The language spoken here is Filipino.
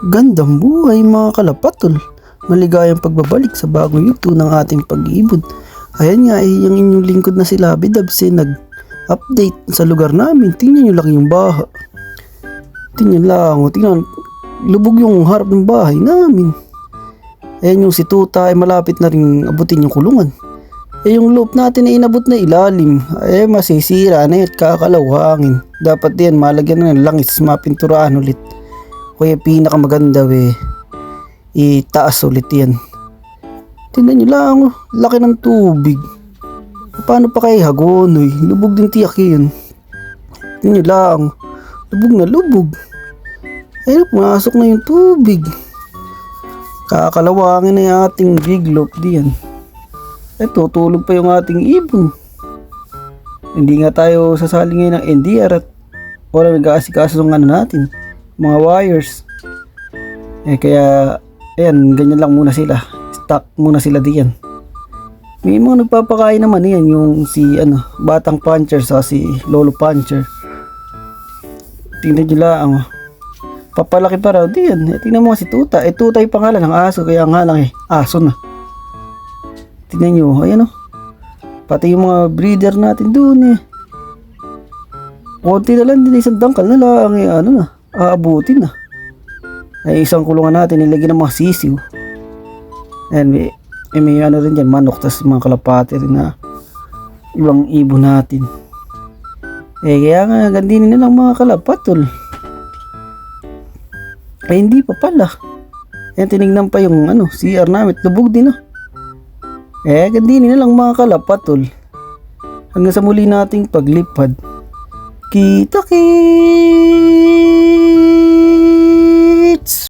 Gandang buhay mga kalapatol. Maligayang pagbabalik sa bagong yugto ng ating pag-iibon. Ayan nga yung inyong lingkod na si Labidabs nag-update sa lugar namin. Tingnan nyo lang yung baha. Tingnan lang, tingnan. Lubog yung harap ng bahay namin. Ayan yung si Tuta ay malapit na rin abutin yung kulungan. Yung loop natin ay inabot na ilalim. Masisira na at kakalaw hangin. Dapat yan malagyan na ng langis, mapinturaan ulit. Kaya pinakamaganda itaas ulit yan. Tingnan nyo lang, laki ng tubig. Paano pa kay Hagonoy? Lubog din tiyak yun. Tingnan nyo lang, lubog na lubog. Pumasok na yung tubig. Kakalawangin na yung ating big loop diyan. Tutulog pa yung ating ibon. Hindi nga tayo sasali ngayon ng NDR at wala nag-aasikaso ng natin, mga wires. Kaya ayan, ganyan lang muna sila. Stock muna sila diyan. May mga nagpapakain naman yan, yung si Batang Puncher sa si Lolo Puncher. Tingnan nyo lang, papalaki pa raw diyan. Tingnan mo si Tuta. Tuta yung pangalan ng aso, kaya nga lang aso na. Tingnan nyo, ayan pati yung mga breeder natin doon konti na lang din, isang dangkal na lang aabutin na. Isang kulungan natin nilagyan ng mga sisiw. And may rin dyan, manok, tas mga kalapati rin na ibang ibon natin. Kaya nga gandinin na lang mga kalapatol. Hindi pa pala. Tinignan pa yung CR namin, lubog din gandinin na lang mga kalapatol. Hanggang sa muli nating paglipad. Kita-kits!